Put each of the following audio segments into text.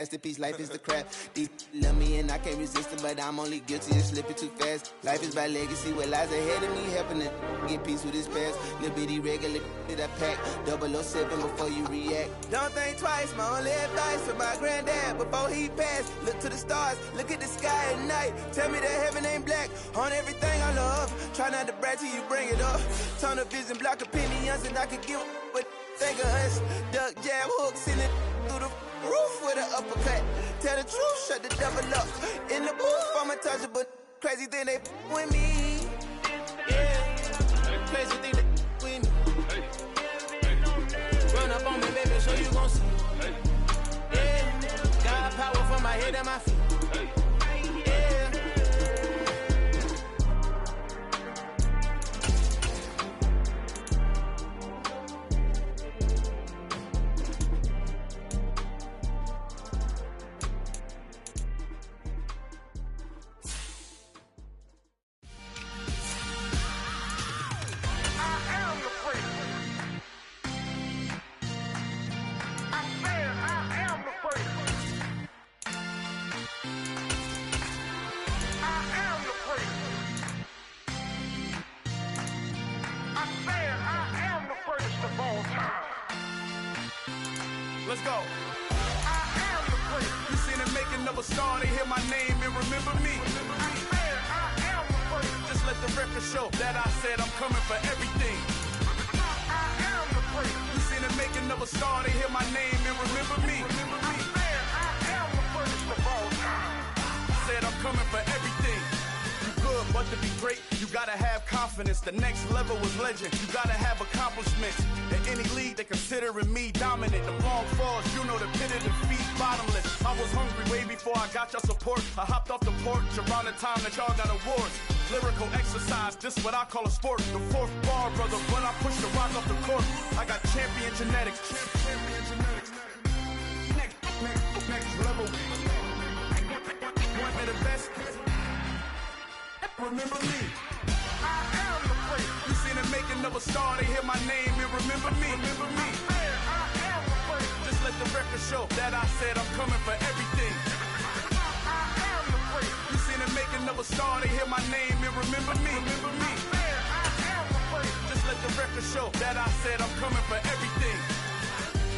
Masterpiece, life is the craft. These love me and I can't resist it, but I'm only guilty of slipping too fast. Life is about legacy, what lies ahead of me, helping to get peace with his past. Little bitty regular that I pack, 007 before you react. Don't think twice, my only advice for my granddad before he passed. Look to the stars, look at the sky at night. Tell me that heaven ain't black on everything I love. Try not to brag till you bring it up. Tunnel vision, block opinions, and I could give what think of us. Duck jab hooks in it through the roof with an uppercut. Tell the truth, shut the devil up. In the booth, I'm untouchable. Crazy thing they with me. Yeah, crazy thing they with me. Run up on me, baby, so you gon' see. Yeah, got power from my head and my feet. Let's go. I am the first. You seen the making of a star, they hear my name and remember me. I am the first. Just let the record show that I said I'm coming for everything. I am the first. You seen the making of a star, they hear my name and remember me. I am the first of all time. Said I'm coming for everything. Good, but to be great, you gotta have confidence. The next level was legend. You gotta have accomplishments. In any league, they considering me dominant. The wrong falls, you know the pit of defeat, bottomless. I was hungry way before I got your support. I hopped off the porch around the time that y'all got awards. Lyrical exercise, this what I call a sport. The fourth bar, brother, when I push the rock off the court. I got champion genetics. Champion genetics. Next level. One of the best. Remember me. I am the first. You seen the making of a star, they hear my name and remember me. Remember me. I am the first. Just let the record show that I said I'm coming for everything. I am the first. You seen the making of a star, they hear my name and remember me. Remember me. I am the first. Just let the record show that I said I'm coming for everything.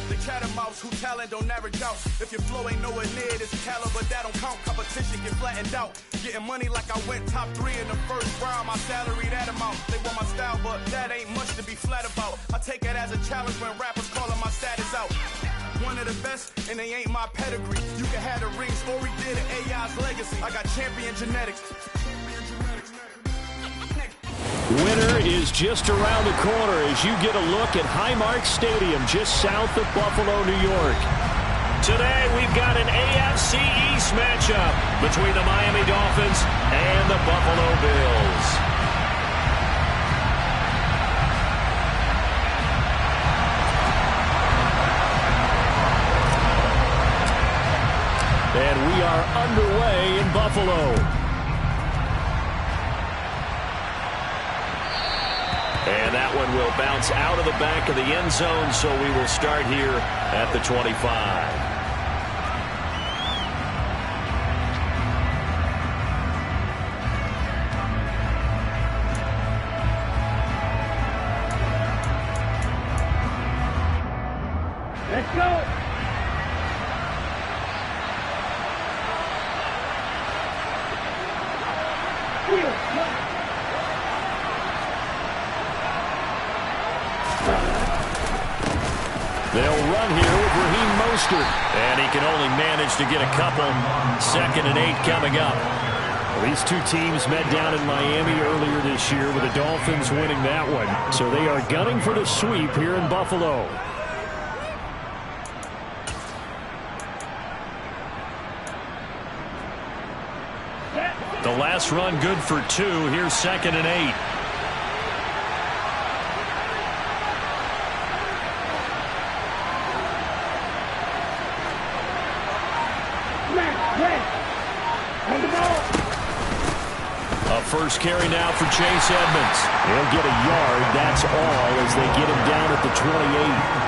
The catamouse who talent don't average out. If your flow ain't nowhere near this caliber, that don't count. Competition get flattened out. Getting money like I went top 3 in the first round. My salary that amount. They want my style, but that ain't much to be flat about. I take it as a challenge when rappers calling my status out. One of the best, and they ain't my pedigree. You can have the rings, or he did an AI's legacy. I got champion genetics. Winter is just around the corner as you get a look at Highmark Stadium just south of Buffalo, New York. Today we've got an AFC East matchup between the Miami Dolphins and the Buffalo Bills. And we are underway in Buffalo. And that one will bounce out of the back of the end zone, so we will start here at the 25. Let's go! They'll run here with Raheem Mostert, and he can only manage to get a couple. 2nd and 8 coming up. Well, these two teams met down in Miami earlier this year with the Dolphins winning that one. So they are gunning for the sweep here in Buffalo. The last run good for 2. Here's 2nd and 8. A first carry now for Chase Edmonds. He'll get a yard, that's all, as they get him down at the 28.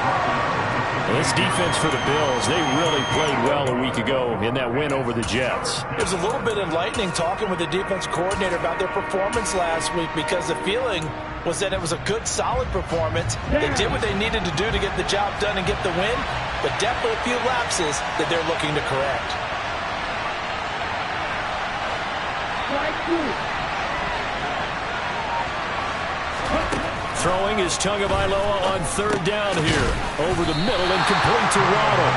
This defense for the Bills, they really played well a week ago in that win over the Jets. It was a little bit enlightening talking with the defense coordinator about their performance last week, because the feeling was that it was a good, solid performance. They did what they needed to do to get the job done and get the win, but definitely a few lapses that they're looking to correct. Throwing is Tagovailoa on third down here. Over the middle and complete to Waddle.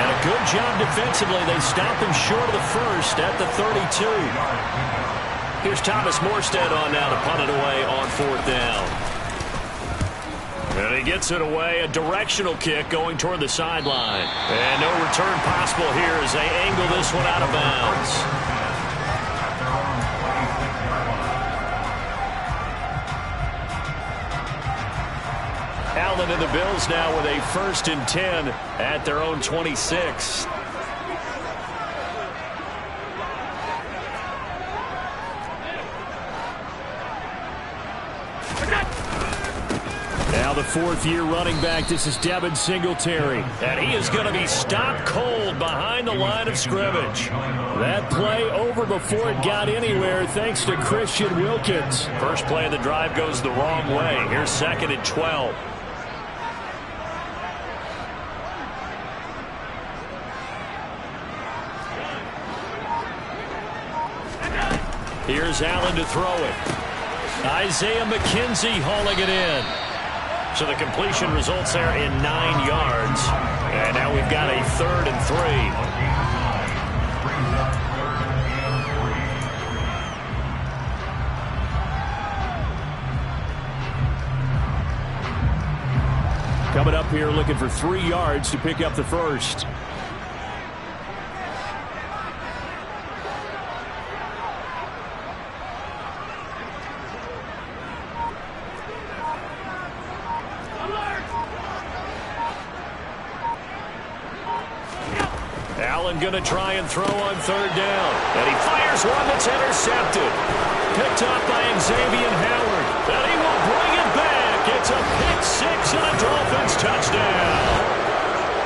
And a good job defensively. They stop him short of the first at the 32. Here's Thomas Morstead on now to punt it away on fourth down. And he gets it away. A directional kick going toward the sideline. And no return possible here as they angle this one out of bounds. Allen and the Bills now with a 1st and 10 at their own 26. Now the 4th-year running back. This is Devin Singletary. And he is going to be stopped cold behind the line of scrimmage. That play over before it got anywhere thanks to Christian Wilkins. First play of the drive goes the wrong way. Here's 2nd and 12. Here's Allen to throw it. Isaiah McKenzie hauling it in. So the completion results there in 9 yards. And now we've got a 3rd and 3. Coming up here looking for 3 yards to pick up the first. Allen going to try and throw on 3rd down. And he fires one that's intercepted. Picked up by Xavier Howard. And he will bring it back. It's a pick-6 and a Dolphins touchdown.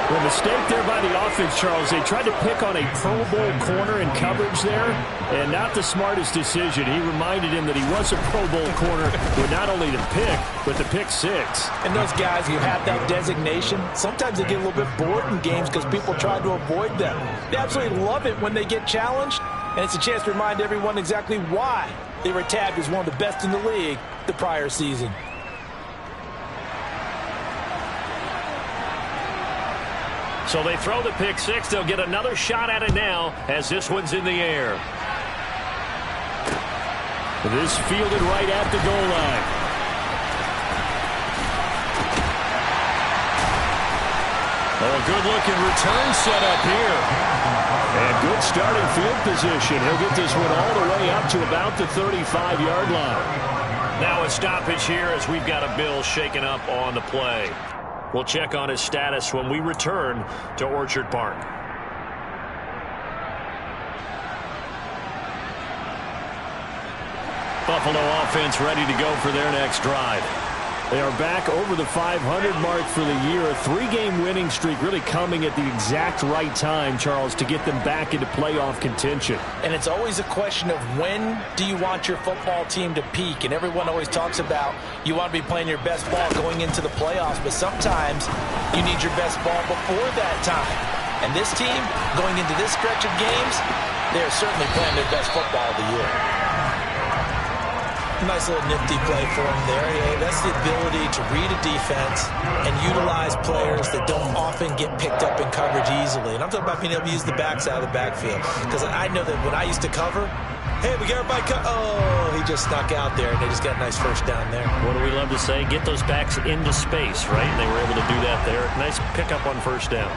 The mistake there by the offense, Charles. They tried to pick on a Pro Bowl corner in coverage there, and not the smartest decision. He reminded him that he was a Pro Bowl corner with not only the pick, but the pick-6. And those guys who have that designation, sometimes they get a little bit bored in games because people try to avoid them. They absolutely love it when they get challenged, and it's a chance to remind everyone exactly why they were tagged as one of the best in the league the prior season. So they throw the pick-6. They'll get another shot at it now as this one's in the air. This fielded right at the goal line. Oh, a good-looking return set up here. And good starting field position. He'll get this one all the way up to about the 35-yard line. Now a stoppage here as we've got a Bill shaken up on the play. We'll check on his status when we return to Orchard Park. Buffalo offense ready to go for their next drive. They are back over the 500 mark for the year. A 3-game winning streak really coming at the exact right time, Charles, to get them back into playoff contention. And it's always a question of when do you want your football team to peak? And everyone always talks about you want to be playing your best ball going into the playoffs, but sometimes you need your best ball before that time. And this team, going into this stretch of games, they're certainly playing their best football of the year. Nice little nifty play for him there. Yeah, that's the ability to read a defense and utilize players that don't often get picked up in coverage easily. And I'm talking about being able to use the backside of the backfield. Because I know that when I used to cover, hey, we got everybody oh, he just snuck out there, and they just got a nice first down there. What do we love to say? Get those backs into space, right? And they were able to do that there. Nice pickup on first down.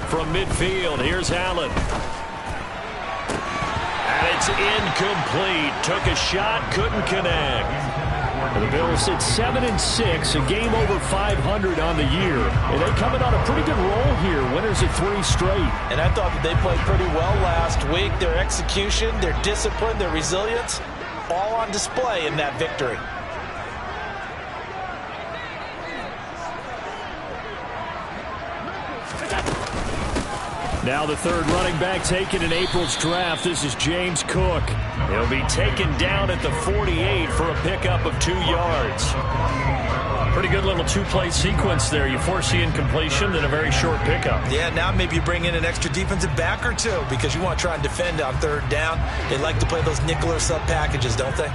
From midfield, here's Allen. And it's incomplete. Took a shot, couldn't connect. The Bills sit 7-6, a game over 500 on the year. And they coming on a pretty good roll here, winners of 3 straight. And I thought that they played pretty well last week. Their execution, their discipline, their resilience, all on display in that victory. Now the third running back taken in April's draft. This is James Cook. He'll be taken down at the 48 for a pickup of 2 yards. Pretty good little 2-play sequence there. You force the incompletion, then a very short pickup. Yeah, now maybe you bring in an extra defensive back or 2 because you want to try and defend on 3rd down. They like to play those nickel or sub packages, don't they?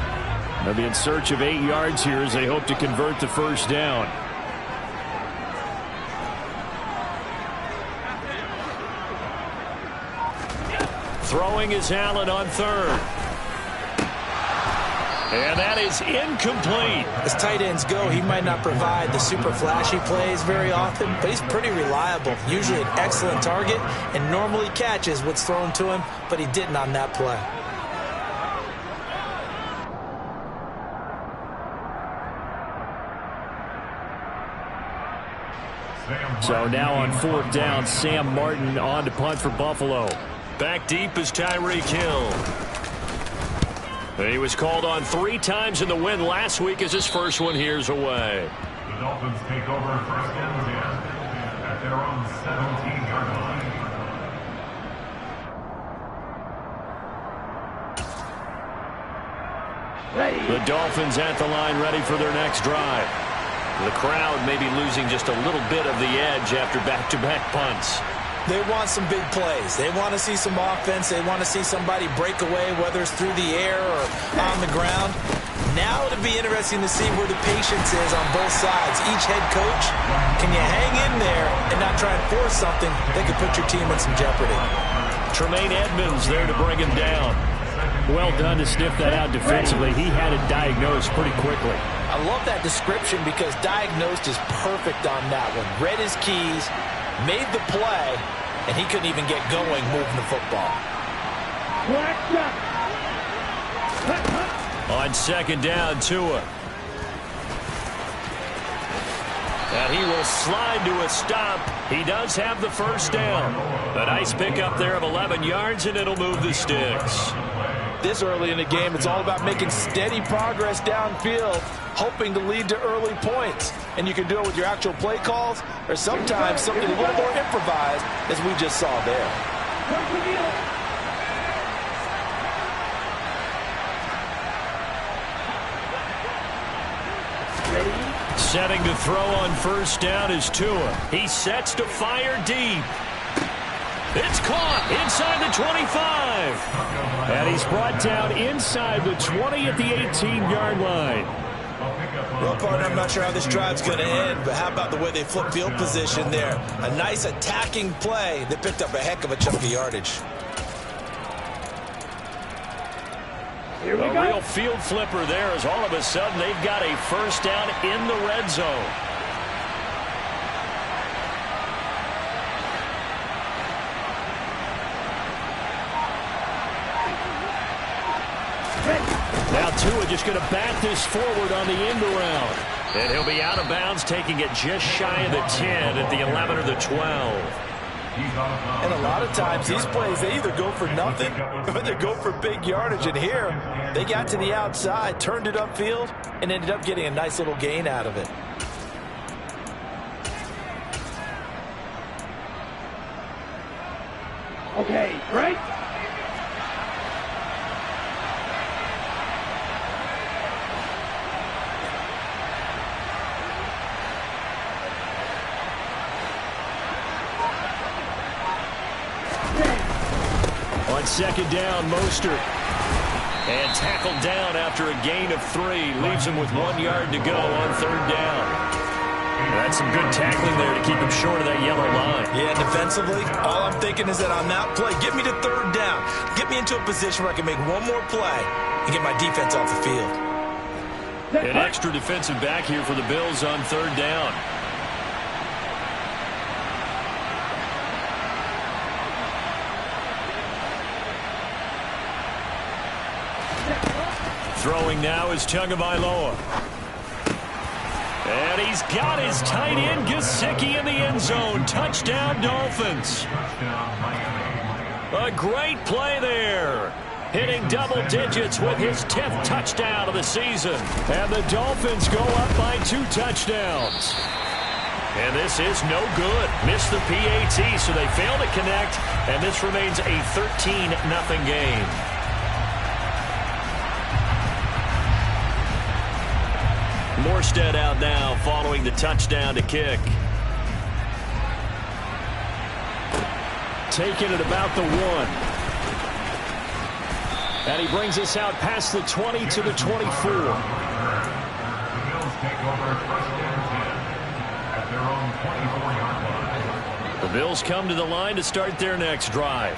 They'll be in search of 8 yards here as they hope to convert the first down. Throwing is Allen on 3rd. And that is incomplete. As tight ends go, he might not provide the super flashy plays very often, but he's pretty reliable. Usually an excellent target and normally catches what's thrown to him, but he didn't on that play. So now on 4th down, Sam Martin on to punt for Buffalo. Back deep is Tyreek Hill. He was called on 3 times in the win last week as his first one here's away. The Dolphins take over first and 10 at their own 17-yard line. The Dolphins at the line ready for their next drive. The crowd may be losing just a little bit of the edge after back-to-back punts. They want some big plays. They want to see some offense. They want to see somebody break away, whether it's through the air or on the ground. Now it'll be interesting to see where the patience is on both sides. Each head coach, can you hang in there and not try and force something that could put your team in some jeopardy? Tremaine Edmonds there to bring him down. Well done to sniff that out defensively. He had it diagnosed pretty quickly. I love that description because diagnosed is perfect on that one. Read his keys, made the play, and he couldn't even get going moving the football. On 2nd down, Tua. And he will slide to a stop. He does have the first down. A nice pickup there of 11 yards, and it'll move the sticks. This early in the game, it's all about making steady progress downfield, hoping to lead to early points. And you can do it with your actual play calls or sometimes something a little more improvised, as we just saw there. Setting to throw on first down is Tua. He sets to fire deep. It's caught inside the 25. And he's brought down inside the 20 at the 18-yard line. Well, partner, I'm not sure how this drive's going to end, but how about the way they flip field position there? A nice attacking play. They picked up a heck of a chunk of yardage. A real field flipper there as all of a sudden they've got a first down in the red zone. Now Tua just going to bat this forward on the end around. And he'll be out of bounds, taking it just shy of the 10 at the 11 or the 12. And a lot of times these plays, they either go for nothing or they go for big yardage. And here, they got to the outside, turned it upfield, and ended up getting a nice little gain out of it. Okay, right? On 2nd down, Mostert. And tackled down after a gain of 3. Leaves him with 1 yard to go on 3rd down. That's some good tackling there to keep him short of that yellow line. Yeah, defensively, all I'm thinking is that on that play, get me to 3rd down. Get me into a position where I can make one more play and get my defense off the field. An extra defensive back here for the Bills on 3rd down. Throwing now is Tagovailoa. And he's got his tight end Gesicki in the end zone. Touchdown, Dolphins. A great play there. Hitting double digits with his 10th touchdown of the season. And the Dolphins go up by 2 touchdowns. And this is no good. Missed the PAT, so they fail to connect. And this remains a 13-0 game. Morstead out now following the touchdown to kick. Taken at about the 1. And he brings us out past the 20 to the 24. The Bills take over first and 10 at their own 24-yard line. The Bills come to the line to start their next drive.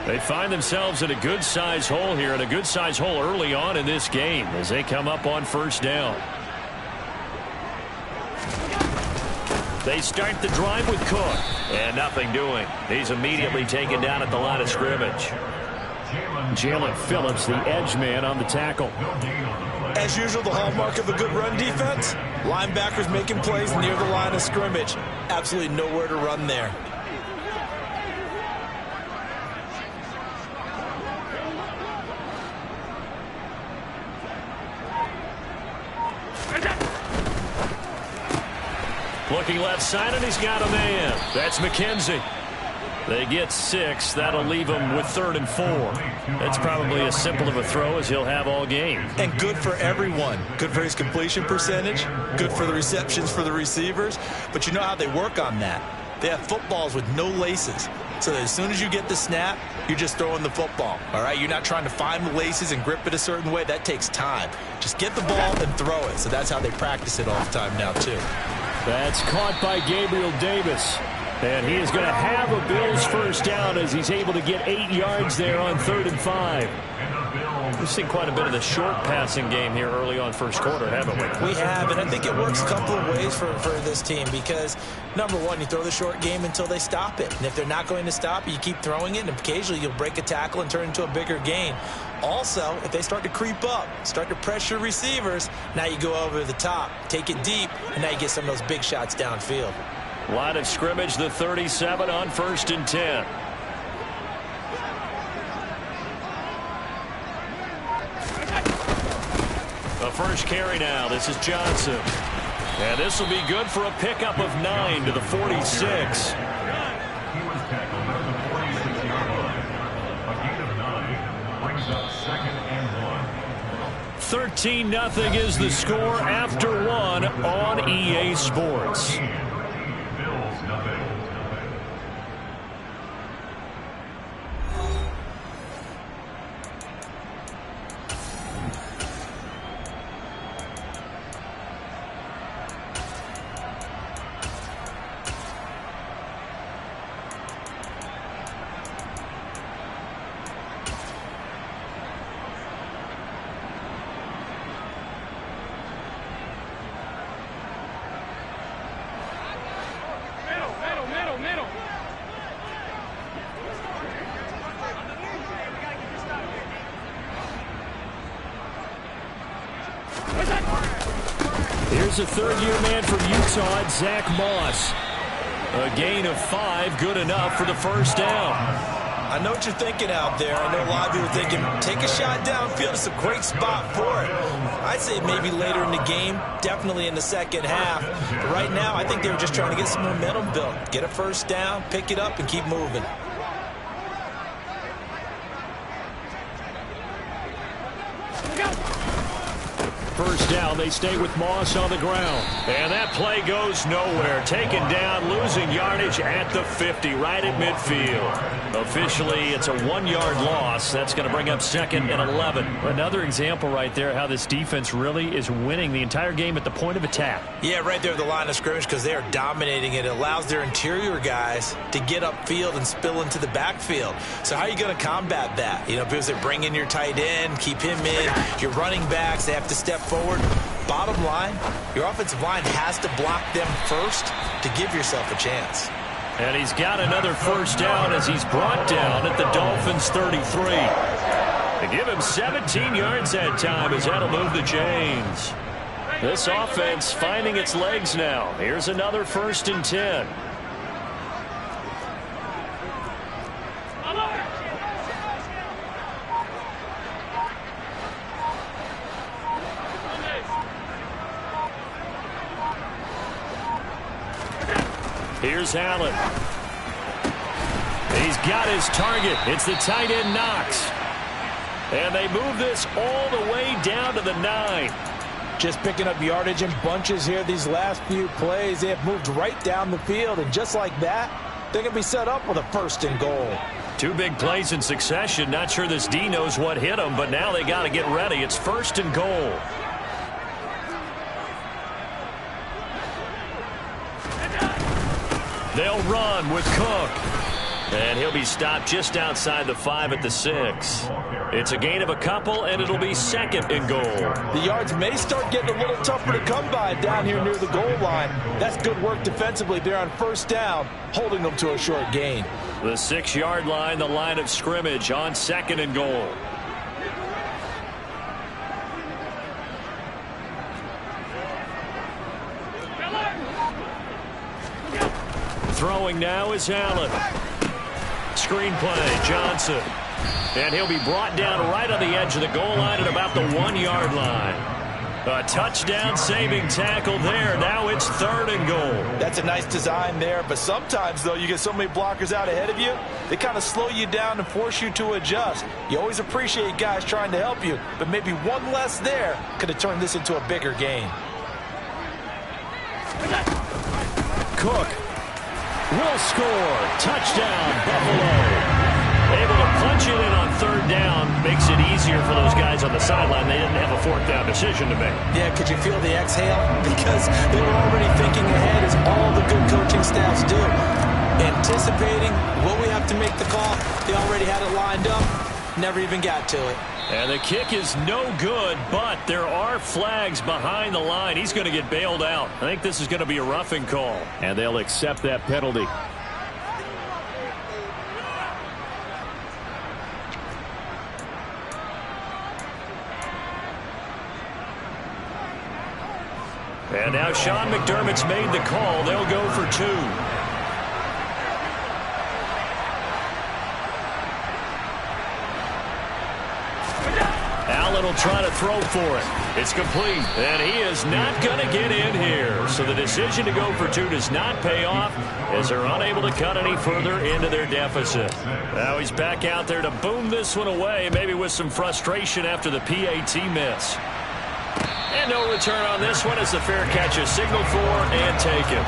They find themselves in a good-size hole here, and a good-size hole early on in this game as they come up on first down. They start the drive with Cook, and nothing doing. He's immediately taken down at the line of scrimmage. Jalen Phillips, the edge man, on the tackle. As usual, the hallmark of a good run defense, linebackers making plays near the line of scrimmage. Absolutely nowhere to run there. Looking left side, and he's got a man. That's McKenzie. They get 6. That'll leave him with 3rd and 4. That's probably as simple of a throw as he'll have all game. And good for everyone. Good for his completion percentage. Good for the receptions for the receivers. But you know how they work on that. They have footballs with no laces. So that as soon as you get the snap, you're just throwing the football. All right? You're not trying to find the laces and grip it a certain way. That takes time. Just get the ball and throw it. So that's how they practice it all the time now, too. That's caught by Gabriel Davis. And he is going to have a Bills first down as he's able to get 8 yards there on 3rd and 5. We've seen quite a bit of the short passing game here early on first quarter, haven't we? We have, and I think it works a couple of ways for this team because, number one, you throw the short game until they stop it. And if they're not going to stop it, you keep throwing it, and occasionally you'll break a tackle and turn it into a bigger gain. Also, if they start to creep up, start to pressure receivers, now you go over the top, take it deep, and now you get some of those big shots downfield. Line of scrimmage, the 37 on 1st and 10. The first carry now. This is Johnson. And this will be good for a pickup of 9 to the 46. He was tackled at the 46-yard line. A gain of 9 brings up 2nd and 1. 13-0 is the score after 1 on EA Sports. Bills nothing. Here's a third-year man from Utah, Zach Moss. A gain of 5, good enough for the first down. I know what you're thinking out there. I know a lot of you are thinking, take a shot downfield. It's a great spot for it. I'd say maybe later in the game, definitely in the second half. But right now, I think they were just trying to get some momentum built. Get a first down, pick it up, and keep moving. First down, they stay with Moss on the ground. And that play goes nowhere. Taken down, losing yardage at the 50, right at midfield. Officially, it's a 1-yard loss. That's going to bring up 2nd and 11. Another example right there how this defense really is winning the entire game at the point of attack. Yeah, right there at the line of scrimmage because they are dominating it. It allows their interior guys to get upfield and spill into the backfield. So how are you going to combat that? You know, because they bring in your tight end, keep him in. Your running backs, they have to step forward. Bottom line, your offensive line has to block them first to give yourself a chance. And he's got another first down as he's brought down at the Dolphins' 33. They give him 17 yards that time as that'll move the chains. This offense finding its legs now. Here's another 1st and 10. Here's Allen. He's got his target. It's the tight end Knox. And they move this all the way down to the 9. Just picking up yardage in bunches here these last few plays. They have moved right down the field, and just like that, they're going to be set up with a 1st and goal. 2 big plays in succession. Not sure this D knows what hit them, but now they got to get ready. It's 1st and goal. They'll run with Cook. And he'll be stopped just outside the 5 at the 6. It's a gain of a couple, and it'll be 2nd and goal. The yards may start getting a little tougher to come by down here near the goal line. That's good work defensively there on 1st down, holding them to a short gain. The 6-yard line, the line of scrimmage on 2nd and goal. Throwing now is Allen. Screen play, Johnson. And he'll be brought down right on the edge of the goal line at about the 1-yard line. A touchdown saving tackle there. Now it's 3rd and goal. That's a nice design there, but sometimes, though, you get so many blockers out ahead of you, they kind of slow you down and force you to adjust. You always appreciate guys trying to help you, but maybe one less there could have turned this into a bigger game. Cook will score. Touchdown, Buffalo. Able to punch it in on 3rd down. Makes it easier for those guys on the sideline. They didn't have a 4th down decision to make. Yeah, could you feel the exhale? Because they were already thinking ahead, as all the good coaching staffs do. Anticipating, will we have to make the call? They already had it lined up. Never even got to it. And the kick is no good, but there are flags behind the line. He's going to get bailed out. I think this is going to be a roughing call. And they'll accept that penalty. And now Sean McDermott's made the call. They'll go for 2. Allen will try to throw for it. It's complete, and he is not going to get in here. So the decision to go for 2 does not pay off, as they're unable to cut any further into their deficit. Now he's back out there to boom this one away, maybe with some frustration after the PAT miss. And no return on this one as the fair catch is signaled for and taken.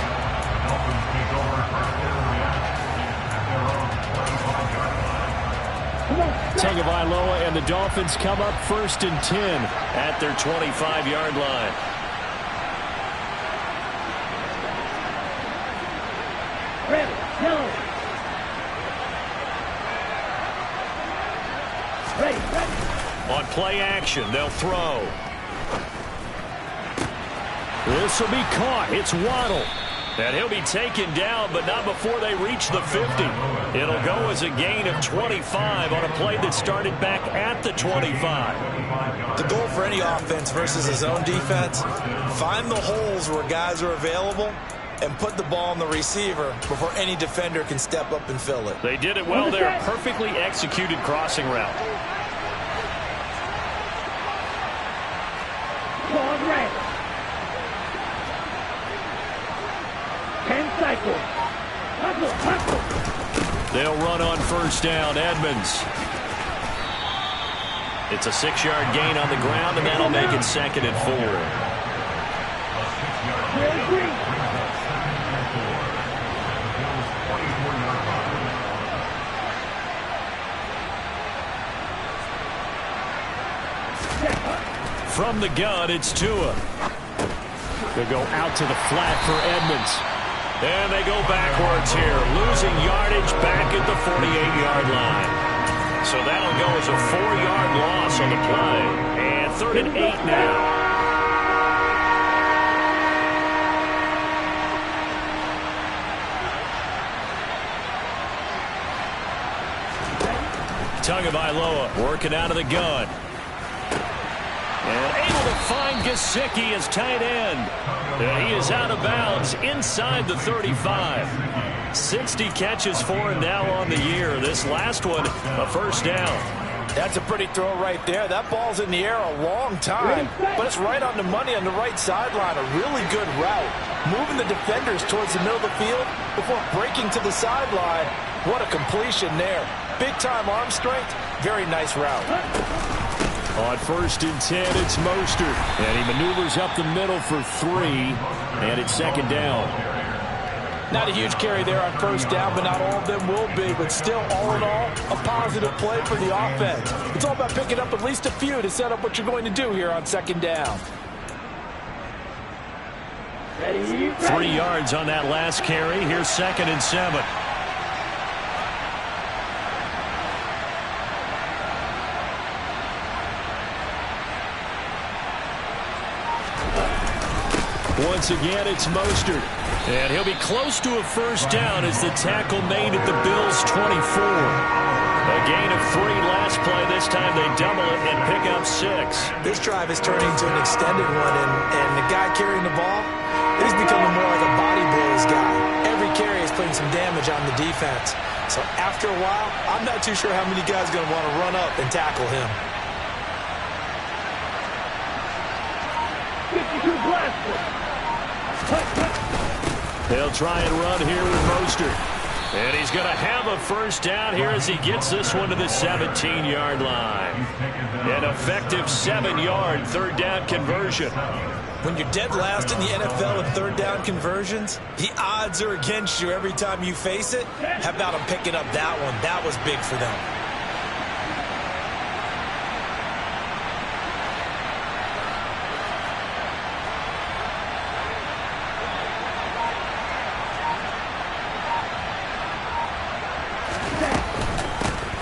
Tagovailoa and the Dolphins come up 1st and 10 at their 25-yard line. Ready, go. Ready. On play action, they'll throw. This will be caught. It's Waddle. And he'll be taken down, but not before they reach the 50. It'll go as a gain of 25 on a play that started back at the 25. The goal for any offense versus his own defense, find the holes where guys are available and put the ball on the receiver before any defender can step up and fill it. They did it well there. Perfectly executed crossing route. Ball ready. 10 cycles. Hustle. They'll run on 1st down. Edmonds. It's a 6-yard gain on the ground, and that'll make it 2nd and 4. From the gun, it's Tua. They'll go out to the flat for Edmonds. And they go backwards here, losing yardage back at the 48-yard line. So that'll go as a 4-yard loss on the play. And 3rd and 8 now. Tagovailoa working out of the gun. And able to find Gesicki as tight end. And he is out of bounds inside the 35. 60 catches for him now on the year. This last one, a first down. That's a pretty throw right there. That ball's in the air a long time, but it's right on the money on the right sideline. A really good route. Moving the defenders towards the middle of the field before breaking to the sideline. What a completion there. Big-time arm strength. Very nice route. On 1st and 10, it's Mostert. And he maneuvers up the middle for 3. And it's 2nd down. Not a huge carry there on 1st down, but not all of them will be. But still, all in all, a positive play for the offense. It's all about picking up at least a few to set up what you're going to do here on 2nd down. 3 yards on that last carry. Here's 2nd and 7. Once again, it's Mostert. And he'll be close to a first down as the tackle made at the Bills' 24. A gain of 3 last play. This time they double it and pick up 6. This drive is turning into an extended one, and the guy carrying the ball, he's becoming more like a body blows guy. Every carry is putting some damage on the defense. So after a while, I'm not too sure how many guys are going to want to run up and tackle him. 52 blast. They'll try and run here with Mostert. And he's going to have a first down here as he gets this one to the 17-yard line. An effective 7-yard 3rd down conversion. When you're dead last in the NFL in 3rd down conversions, the odds are against you every time you face it. How about him picking up that one? That was big for them.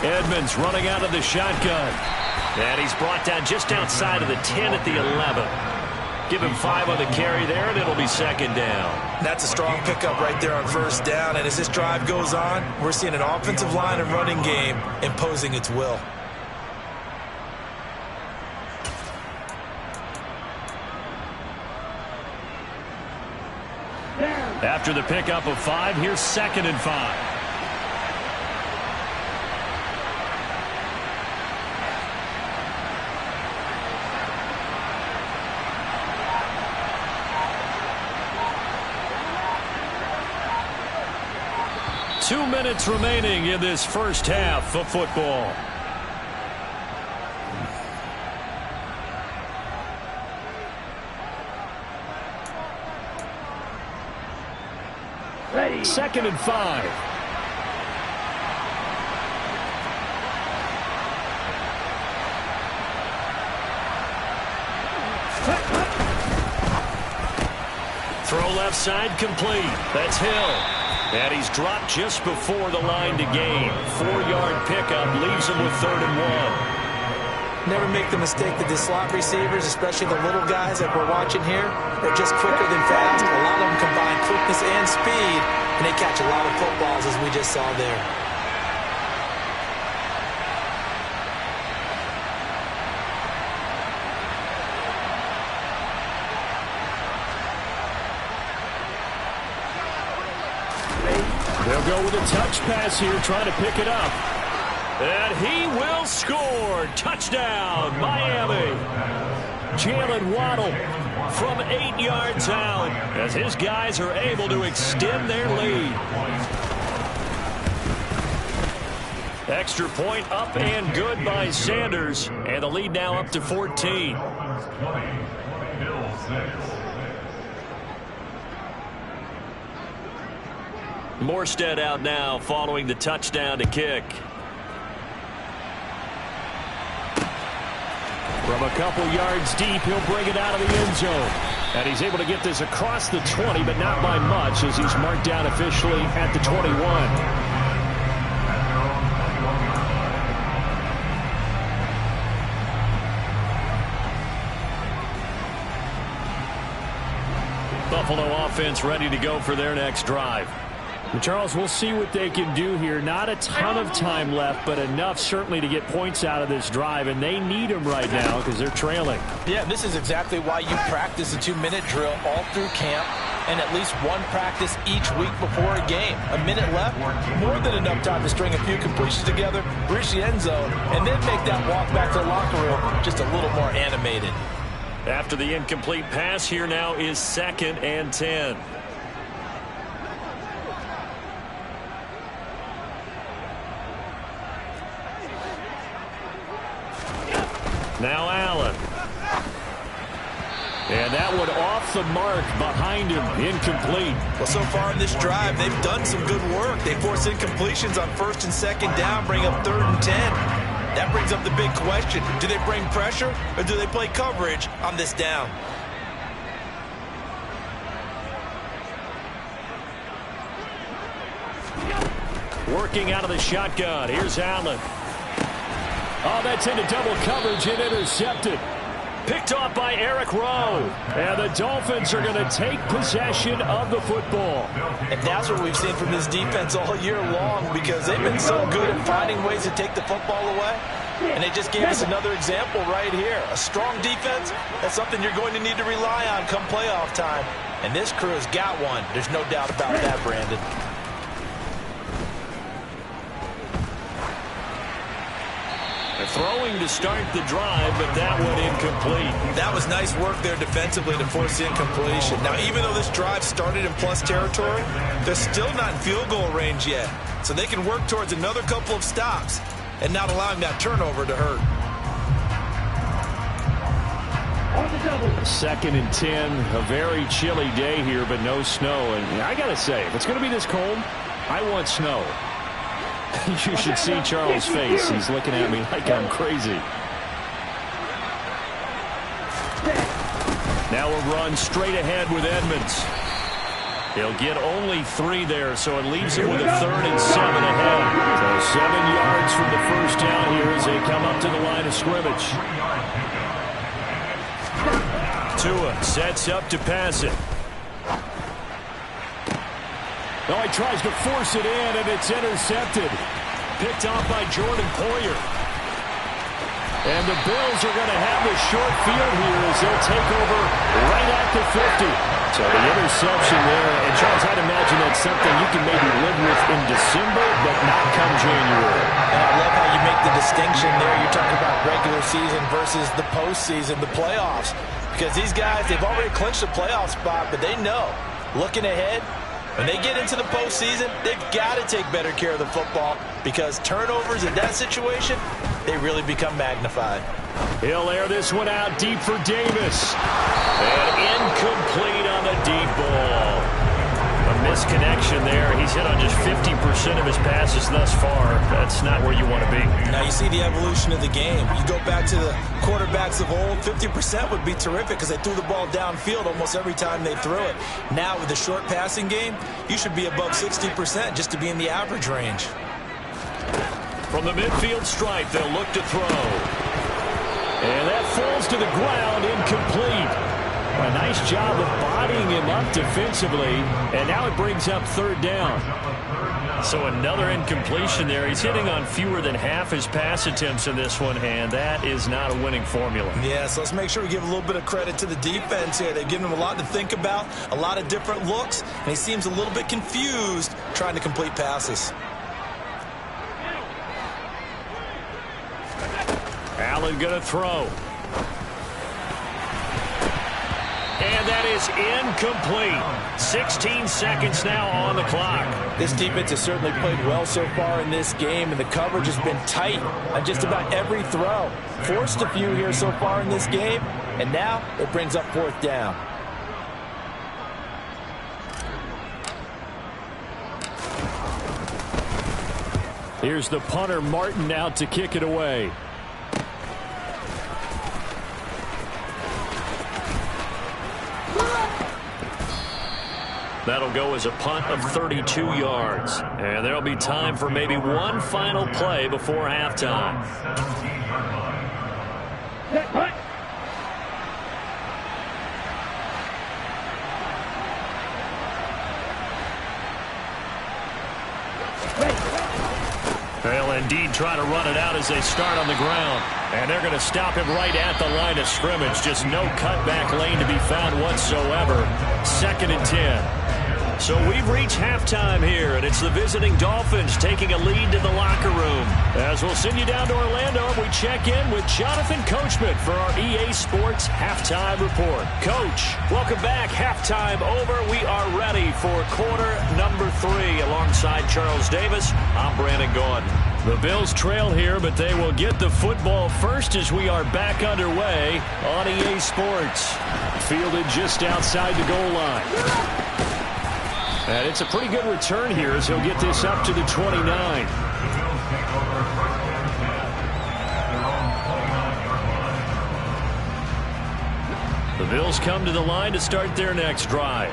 Edmonds running out of the shotgun. And he's brought down just outside of the 10 at the 11. Give him 5 on the carry there, and it'll be 2nd down. That's a strong pickup right there on 1st down. And as this drive goes on, we're seeing an offensive line and running game imposing its will. After the pickup of 5, here's 2nd and 5. Two minutes remaining in this first half of football. Ready. 2nd and 5. Throw left side complete. That's Hill. And he's dropped just before the line to gain. 4-yard pickup leaves him with 3rd and 1. Never make the mistake that the slot receivers, especially the little guys like we're watching here, are just quicker than fast. A lot of them combine quickness and speed, and they catch a lot of footballs, as we just saw there. They'll go with a touch pass here, trying to pick it up. And he will score. Touchdown, Miami. Jalen Waddle from 8 yards out as his guys are able to extend their lead. Extra point up and good by Sanders. And the lead now up to 14. Morstead out now following the touchdown to kick. From a couple yards deep, he'll bring it out of the end zone. And he's able to get this across the 20, but not by much as he's marked down officially at the 21. Buffalo offense ready to go for their next drive. And Charles, we'll see what they can do here. Not a ton of time left, but enough certainly to get points out of this drive, and they need them right now because they're trailing. Yeah, this is exactly why you practice a 2-minute drill all through camp and at least one practice each week before a game. A minute left, more than enough time to string a few completions together, reach the end zone, and then make that walk back to the locker room just a little more animated. After the incomplete pass, here now is 2nd and 10. Now Allen. And that one off the mark behind him, incomplete. Well, so far in this drive, they've done some good work. They force incompletions on 1st and 2nd down, bring up 3rd and 10. That brings up the big question. Do they bring pressure or do they play coverage on this down? Working out of the shotgun. Here's Allen. Oh, that's into double coverage and intercepted. Picked off by Eric Rowe. And the Dolphins are going to take possession of the football. And that's what we've seen from this defense all year long, because they've been so good at finding ways to take the football away. And they just gave us another example right here. A strong defense, that's something you're going to need to rely on come playoff time. And this crew has got one. There's no doubt about that, Brandon. Throwing to start the drive, but that one incomplete. That was nice work there defensively to force the incompletion. Now, even though this drive started in plus territory, they're still not in field goal range yet. So they can work towards another couple of stops and not allowing that turnover to hurt. 2nd and 10, a very chilly day here, but no snow. And I got to say, if it's going to be this cold, I want snow. You should see Charles' face. He's looking at me like I'm crazy. Now a run straight ahead with Edmonds. He'll get only 3 there, so it leaves him with a 3rd and 7 ahead. So 7 yards from the first down here as they come up to the line of scrimmage. Tua sets up to pass it. Oh, he tries to force it in, and it's intercepted. Picked off by Jordan Poyer. And the Bills are going to have the short field here as they'll take over right at the 50. So the interception there, and Charles, I'd imagine that's something you can maybe live with in December, but not come January. And I love how you make the distinction there. You're talking about regular season versus the postseason, the playoffs. Because these guys, they've already clinched a playoff spot, but they know, looking ahead, when they get into the postseason, they've got to take better care of the football, because turnovers in that situation, they really become magnified. He'll air this one out deep for Davis. And incomplete on the deep ball. A misconnection there. He's hit on just 50% of his passes thus far. That's not where you want to be. Now you see the evolution of the game. You go back to the quarterbacks of old, 50% would be terrific because they threw the ball downfield almost every time they threw it. Now with the short passing game, you should be above 60% just to be in the average range. From the midfield stripe, they'll look to throw. And that falls to the ground, incomplete. A nice job of bodying him up defensively, and now it brings up 3rd down. So another incompletion there. He's hitting on fewer than half his pass attempts in this one, and that is not a winning formula. Yeah, so let's make sure we give a little bit of credit to the defense here. They've given him a lot to think about, a lot of different looks, and he seems a little bit confused trying to complete passes. Allen going to throw. And that is incomplete. 16 seconds now on the clock. This defense has certainly played well so far in this game, and the coverage has been tight on just about every throw. Forced a few here so far in this game, and now it brings up 4th down. Here's the punter, Martin, out to kick it away. That'll go as a punt of 32 yards. And there'll be time for maybe one final play before halftime. Punt. They'll indeed try to run it out as they start on the ground. And they're going to stop him right at the line of scrimmage. Just no cutback lane to be found whatsoever. 2nd and 10. So we've reached halftime here, and it's the visiting Dolphins taking a lead to the locker room. As we'll send you down to Orlando, we check in with Jonathan Coachman for our EA Sports Halftime Report. Coach, welcome back. Halftime over. We are ready for quarter number 3. Alongside Charles Davis, I'm Brandon Gordon. The Bills trail here, but they will get the football first as we are back underway on EA Sports. Fielded just outside the goal line. And it's a pretty good return here as he'll get this up to the 29. The Bills come to the line to start their next drive.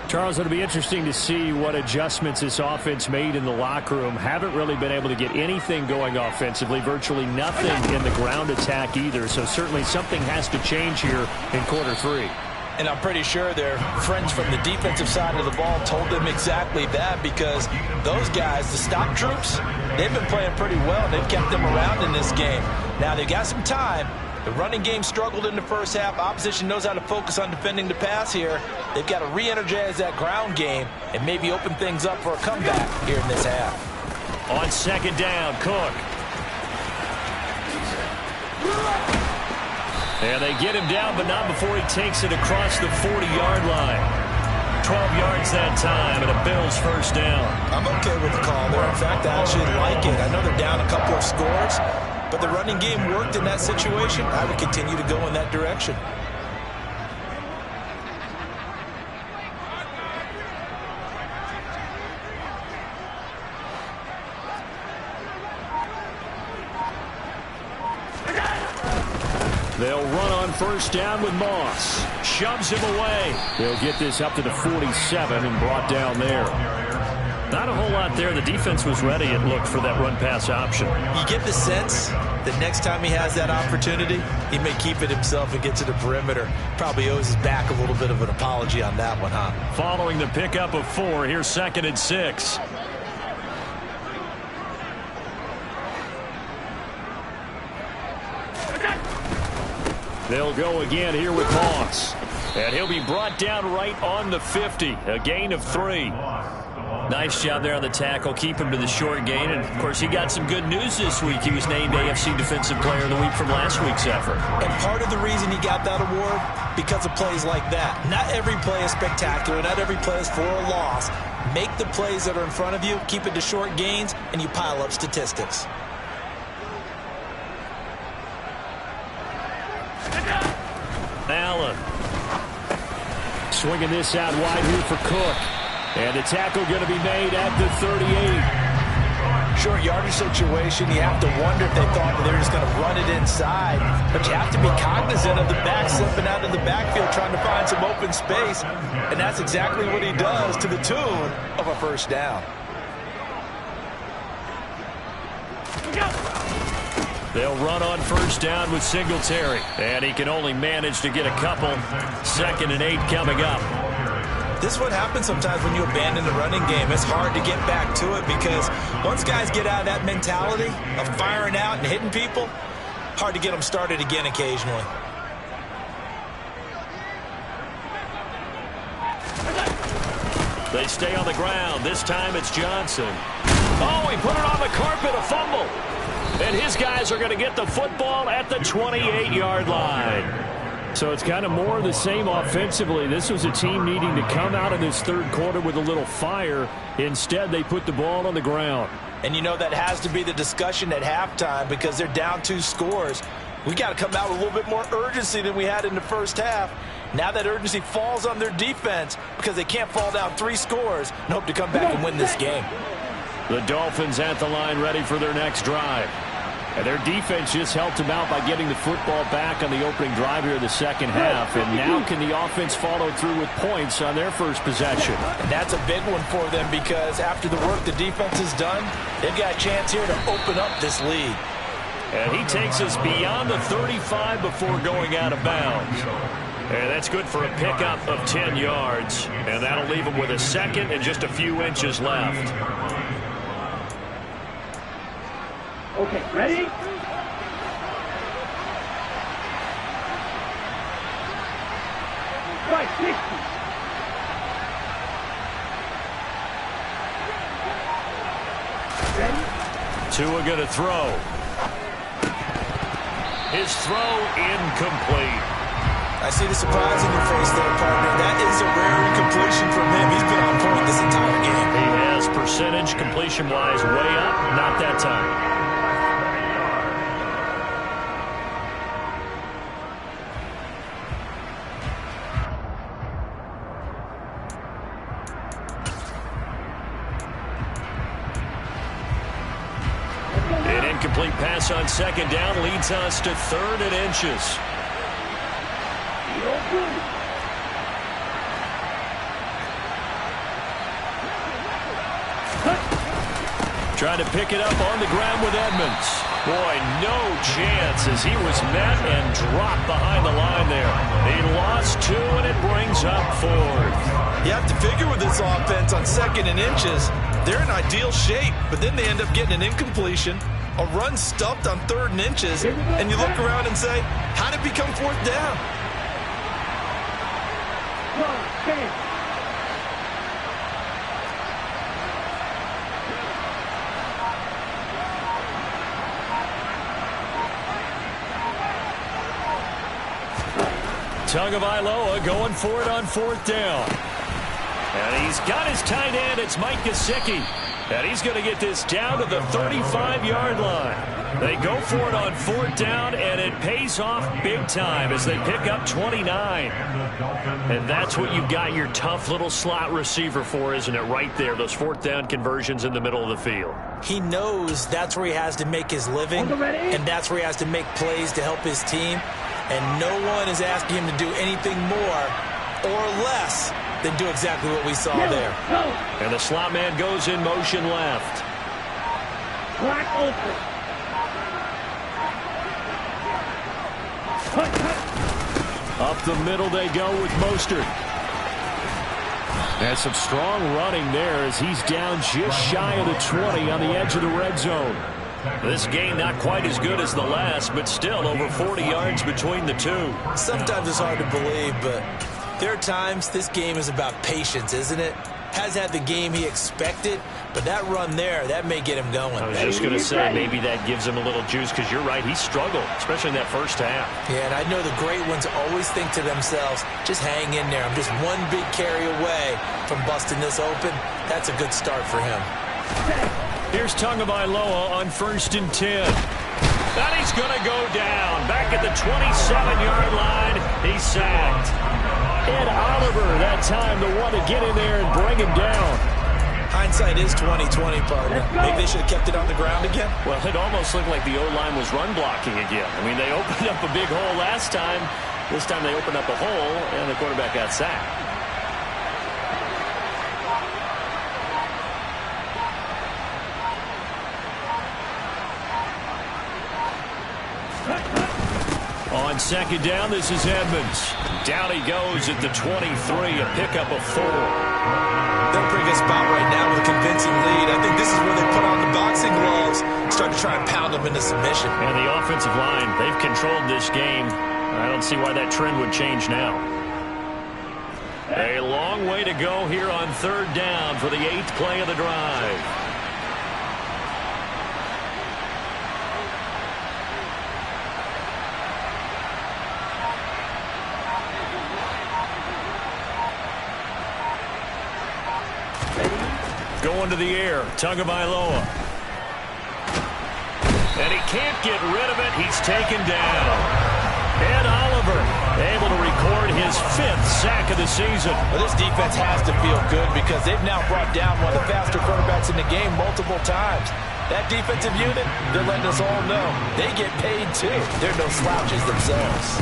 Charles, it'll be interesting to see what adjustments this offense made in the locker room. Haven't really been able to get anything going offensively, virtually nothing in the ground attack either. So certainly something has to change here in quarter 3. And I'm pretty sure their friends from the defensive side of the ball told them exactly that, because those guys, the stop troops, they've been playing pretty well. They've kept them around in this game. Now, they've got some time. The running game struggled in the first half. Opposition knows how to focus on defending the pass here. They've got to re-energize that ground game and maybe open things up for a comeback here in this half. On 2nd down, Cook. And they get him down, but not before he takes it across the 40-yard line. 12 yards that time, and a Bills first down. I'm okay with the call there. In fact, I actually like it. I know they're down a couple of scores, but the running game worked in that situation. I would continue to go in that direction. They'll run on first down with Moss. Shoves him away. They'll get this up to the 47 and brought down there. Not a whole lot there. The defense was ready, it looked, for that run-pass option. You get the sense that next time he has that opportunity, he may keep it himself and get to the perimeter. Probably owes his back a little bit of an apology on that one, huh? Following the pickup of 4, here's 2nd and 6. They'll go again here with Moss. And he'll be brought down right on the 50. A gain of 3. Nice job there on the tackle. Keep him to the short gain. And, of course, he got some good news this week. He was named AFC Defensive Player of the Week from last week's effort. And part of the reason he got that award, because of plays like that. Not every play is spectacular. Not every play is for a loss. Make the plays that are in front of you, keep it to short gains, and you pile up statistics. Allen. Swinging this out wide here for Cook. And the tackle going to be made at the 38. Short yardage situation, you have to wonder if they thought they were just going to run it inside. But you have to be cognizant of the back slipping out of the backfield trying to find some open space. And that's exactly what he does, to the tune of a first down. They'll run on first down with Singletary. And he can only manage to get a couple. 2nd and 8 coming up. This is what happens sometimes when you abandon the running game. It's hard to get back to it, because once guys get out of that mentality of firing out and hitting people, hard to get them started again occasionally. They stay on the ground. This time it's Johnson. Oh, he put it on the carpet, a fumble. And his guys are going to get the football at the 28-yard line. So it's kind of more of the same offensively. This was a team needing to come out of this third quarter with a little fire. Instead, they put the ball on the ground. And you know that has to be the discussion at halftime, because they're down 2 scores. We got to come out with a little bit more urgency than we had in the first half. Now that urgency falls on their defense, because they can't fall down 3 scores and hope to come back and win this game. The Dolphins at the line ready for their next drive. And their defense just helped them out by getting the football back on the opening drive here in the second half. And now can the offense follow through with points on their first possession? And that's a big one for them, because after the work the defense has done, they've got a chance here to open up this lead. And he takes us beyond the 35 before going out of bounds. And that's good for a pickup of 10 yards. And that'll leave him with a second and just a few inches left. Okay, ready? Right, 60. Ready? Tua going to throw. His throw incomplete. I see the surprise in your face there, partner. That is a rare incompletion from him. He's been on point this entire game. He has percentage completion-wise way up. Not that time. An incomplete pass on second down leads us to 3rd and inches. Trying to pick it up on the ground with Edmonds. Boy, no chance as he was met and dropped behind the line there. He lost 2, and it brings up 4th. You have to figure with this offense on 2nd and inches, they're in ideal shape, but then they end up getting an incompletion, a run stuffed on 3rd and inches, and you look around and say, how did it become 4th down? Tagovailoa going for it on 4th down. And he's got his tight end. It's Mike Gesicki. And he's going to get this down to the 35-yard line. They go for it on 4th down, and it pays off big time as they pick up 29. And that's what you've got your tough little slot receiver for, isn't it? Right there, those 4th down conversions in the middle of the field. He knows that's where he has to make his living, and that's where he has to make plays to help his team. And no one is asking him to do anything more or less than do exactly what we saw there. And the slot man goes in motion left. Black open. Up the middle they go with Mostert. And some strong running there as he's down just shy of the 20 on the edge of the red zone. This game not quite as good as the last, but still over 40 yards between the two. Sometimes it's hard to believe, but there are times this game is about patience, isn't it? Has had the game he expected, but that run there, that may get him going. I was just going to say, maybe that gives him a little juice, because you're right, he struggled, especially in that first half. Yeah, and I know the great ones always think to themselves, just hang in there. I'm just one big carry away from busting this open. That's a good start for him. Here's Tagovailoa on 1st and 10. And he's going to go down. Back at the 27-yard line, he's sacked. Ed Oliver, that time, the one to get in there and bring him down. Hindsight is 20/20, partner. Maybe they should have kept it on the ground again. Well, it almost looked like the O-line was run blocking again. I mean, they opened up a big hole last time. This time they opened up a hole, and the quarterback got sacked. On 2nd down, this is Edmonds. Down he goes at the 23, a pickup of 4. They'll bring us about right now with a convincing lead. I think this is where they put on the boxing gloves, start to try and pound them into submission. And the offensive line, they've controlled this game. I don't see why that trend would change now. A long way to go here on 3rd down for the 8th play of the drive. Going to the air, Tagovailoa. And he can't get rid of it. He's taken down. Ed Oliver able to record his 5th sack of the season. Well, this defense has to feel good because they've now brought down one of the faster quarterbacks in the game multiple times. That defensive unit, they're letting us all know they get paid too. They're no slouches themselves.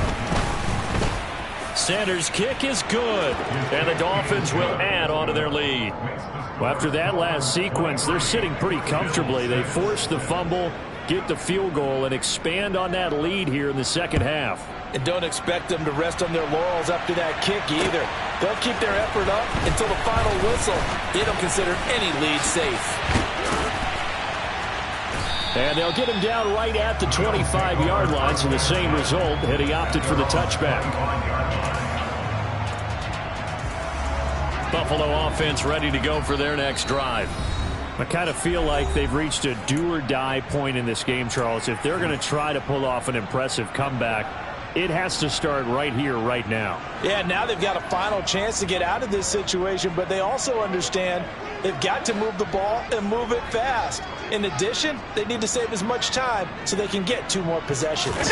Sanders' kick is good, and the Dolphins will add on to their lead. Well, after that last sequence, they're sitting pretty comfortably. They force the fumble, get the field goal, and expand on that lead here in the second half. And don't expect them to rest on their laurels after that kick either. They'll keep their effort up until the final whistle. They don't consider any lead safe. And they'll get him down right at the 25-yard line, so the same result, and he opted for the touchback. Buffalo offense ready to go for their next drive. I kind of feel like they've reached a do-or-die point in this game, Charles. If they're going to try to pull off an impressive comeback, it has to start right here, right now. Yeah, now they've got a final chance to get out of this situation, but they also understand they've got to move the ball and move it fast. In addition, they need to save as much time so they can get 2 more possessions.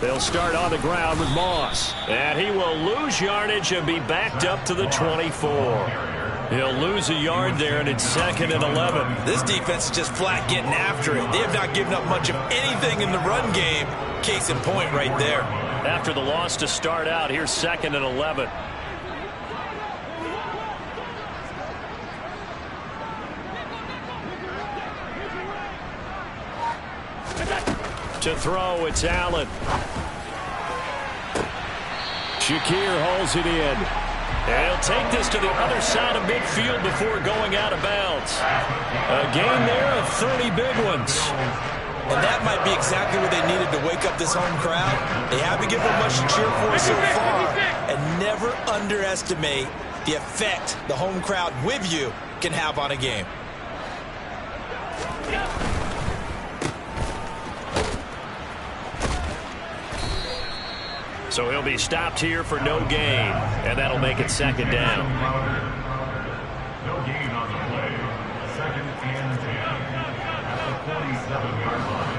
They'll start on the ground with Moss. And he will lose yardage and be backed up to the 24. He'll lose a yard there, and it's 2nd and 11. This defense is just flat getting after it. They have not given up much of anything in the run game. Case in point right there. After the loss to start out, here's 2nd and 11. To throw, it's Allen. Shakir holds it in. And he'll take this to the other side of midfield before going out of bounds. A gain there of 30 big ones. And that might be exactly what they needed to wake up this home crowd. They haven't given them much to cheer for so far. And never underestimate the effect the home crowd with you can have on a game. So he'll be stopped here for no gain, and that'll make it 2nd down. No gain on the play. 2nd and 10 at the 47-yard line.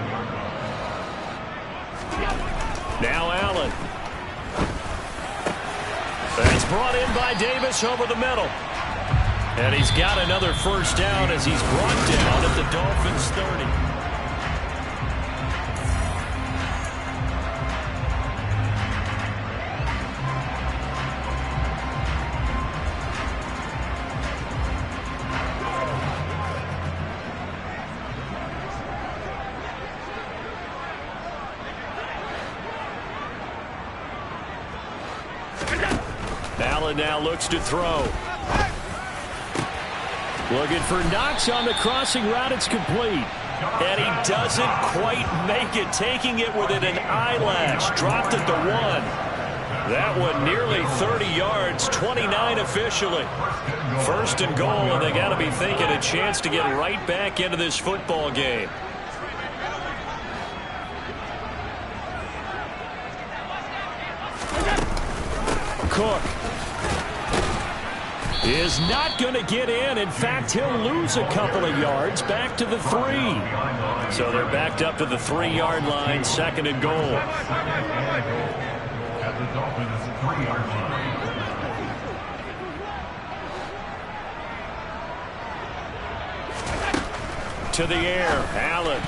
Now Allen. That's brought in by Davis over the middle. And he's got another first down as he's brought down at the Dolphins' 30. Allen now looks to throw. Looking for Knox on the crossing route. It's complete. And he doesn't quite make it, taking it within an eyelash. Dropped at the 1. That one nearly 30 yards, 29 officially. 1st and goal, and they got to be thinking a chance to get right back into this football game. Cook is not going to get in. In fact, he'll lose a couple of yards back to the 3. So they're backed up to the 3-yard line, 2nd and goal. At the Dolphins' 3-yard line. To the air, Allen.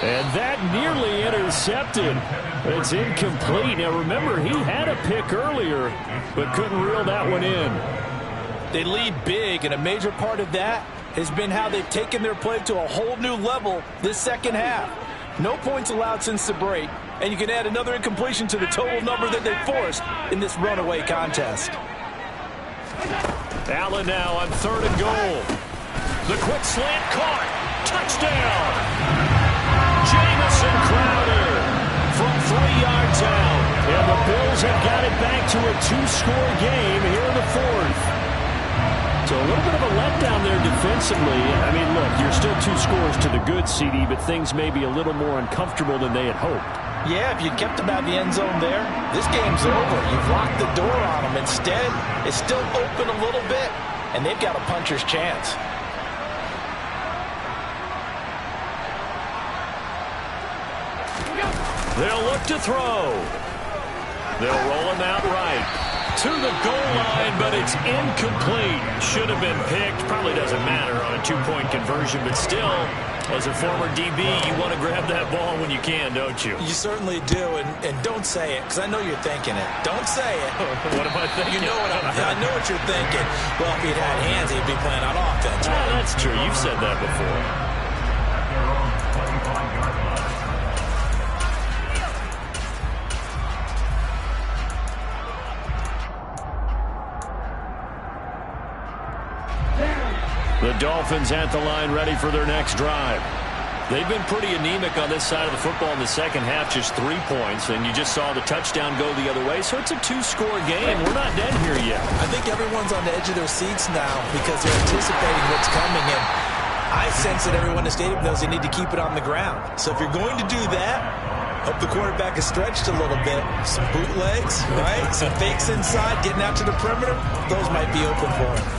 And that nearly intercepted. It's incomplete. Now remember, he had a pick earlier, but couldn't reel that one in. They lead big, and a major part of that has been how they've taken their play to a whole new level this second half. No points allowed since the break, and you can add another incompletion to the total number that they forced in this runaway contest. Allen now on 3rd and goal. The quick slant caught. Touchdown. Jamison Crowder from 3 yards out. And the Bills have got it back to a 2-score game here in the 4th. So a little bit of a letdown there defensively. I mean, look, you're still 2 scores to the good, CD, but things may be a little more uncomfortable than they had hoped. Yeah, if you kept them out of the end zone there, this game's over. You've locked the door on them. Instead, it's still open a little bit, and they've got a puncher's chance. They'll look to throw. They'll roll him out right. To the goal line, but it's incomplete. Should have been picked. Probably doesn't matter on a 2-point conversion, but still, as a former DB, you want to grab that ball when you can, don't you? You certainly do, and don't say it, because I know you're thinking it. Don't say it. What am I thinking? You know what I know what you're thinking. Well, if he'd had hands, he'd be playing on offense. Right? That's true. You've said that before. The Dolphins at the line ready for their next drive. They've been pretty anemic on this side of the football in the second half, just 3 points, and you just saw the touchdown go the other way, so it's a 2-score game. We're not dead here yet. I think everyone's on the edge of their seats now because they're anticipating what's coming, and I sense that everyone in the stadium knows they need to keep it on the ground. So if you're going to do that, hope the quarterback is stretched a little bit. Some bootlegs, right? Some fakes inside, getting out to the perimeter. Those might be open for him.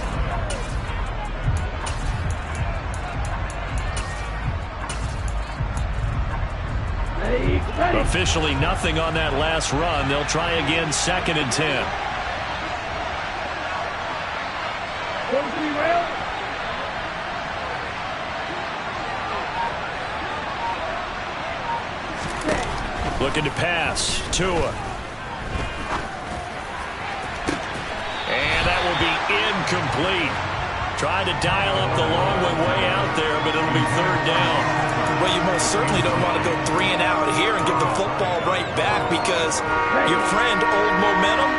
Officially nothing on that last run. They'll try again, 2nd and 10. Looking to pass. Tua. And that will be incomplete. Tried to dial up the long way out there, but it'll be 3rd down. Well, you most certainly don't want to go 3 and out here and give the football right back because your friend, Old Momentum,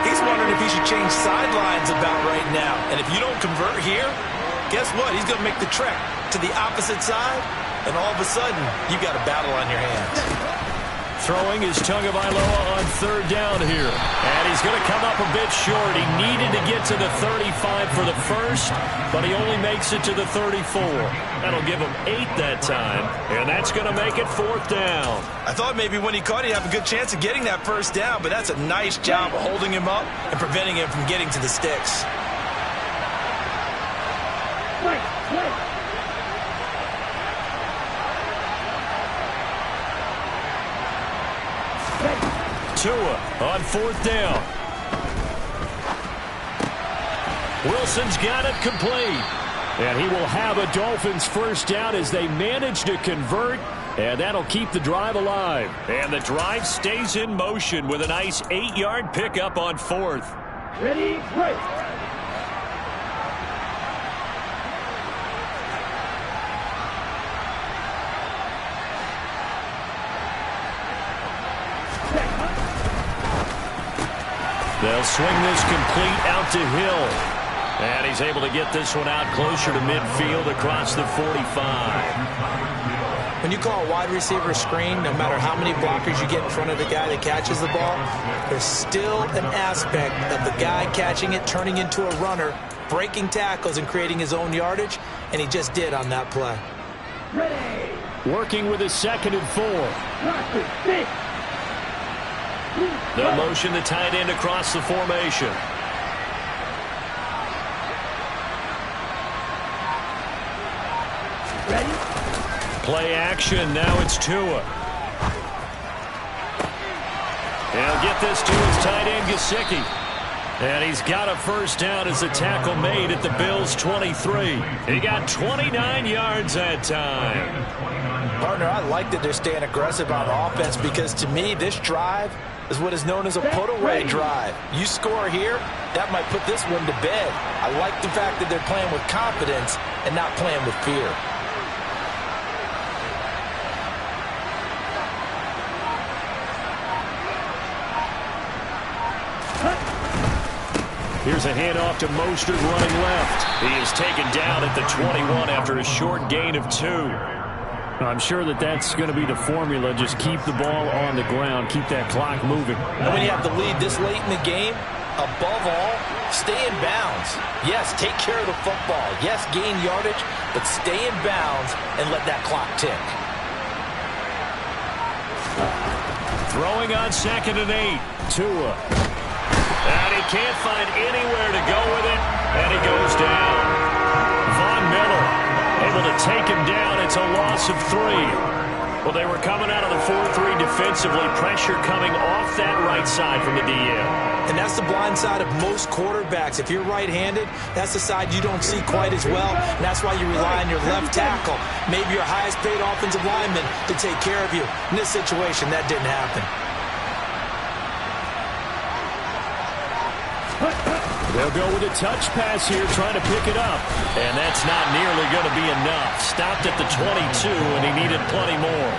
he's wondering if he should change sidelines about right now. And if you don't convert here, guess what? He's going to make the trek to the opposite side, and all of a sudden, you got a battle on your hands. Throwing is Tagovailoa on 3rd down here. And he's going to come up a bit short. He needed to get to the 35 for the first, but he only makes it to the 34. That'll give him 8 that time, and that's going to make it 4th down. I thought maybe when he caught it, he'd have a good chance of getting that first down, but that's a nice job of holding him up and preventing him from getting to the sticks. Tua on 4th down. Wilson's got it complete. And he will have a Dolphins first down as they manage to convert. And that'll keep the drive alive. And the drive stays in motion with a nice 8-yard pickup on 4th. Ready, break. They'll swing this complete out to Hill. And he's able to get this one out closer to midfield across the 45. When you call a wide receiver screen, no matter how many blockers you get in front of the guy that catches the ball, there's still an aspect of the guy catching it, turning into a runner, breaking tackles and creating his own yardage, and he just did on that play. Ready. Working with a 2nd and 4. They'll motion the tight end across the formation. Ready. Play action. Now it's Tua. He'll get this to his tight end, Gesicki. And he's got a first down as the tackle made at the Bills' 23. He got 29 yards that time. Partner, I like that they're staying aggressive on offense because to me, this drive is what is known as a put-away drive. You score here, that might put this one to bed. I like the fact that they're playing with confidence and not playing with fear. Here's a handoff to Mostert running left. He is taken down at the 21 after a short gain of 2. I'm sure that that's going to be the formula. Just keep the ball on the ground. Keep that clock moving. And when you have the lead this late in the game, above all, stay in bounds. Yes, take care of the football. Yes, gain yardage, but stay in bounds and let that clock tick. Throwing on 2nd and 8. Tua. And he can't find anywhere to go with it, and he goes down. Von Miller able to take him down. It's a loss of 3. Well, they were coming out of the 4-3 defensively. Pressure coming off that right side from the DN. And that's the blind side of most quarterbacks. If you're right-handed, that's the side you don't see quite as well. And that's why you rely on your left tackle, maybe your highest-paid offensive lineman, to take care of you. In this situation, that didn't happen. They'll go with a touch pass here, trying to pick it up. And that's not nearly going to be enough. Stopped at the 22, and he needed plenty more.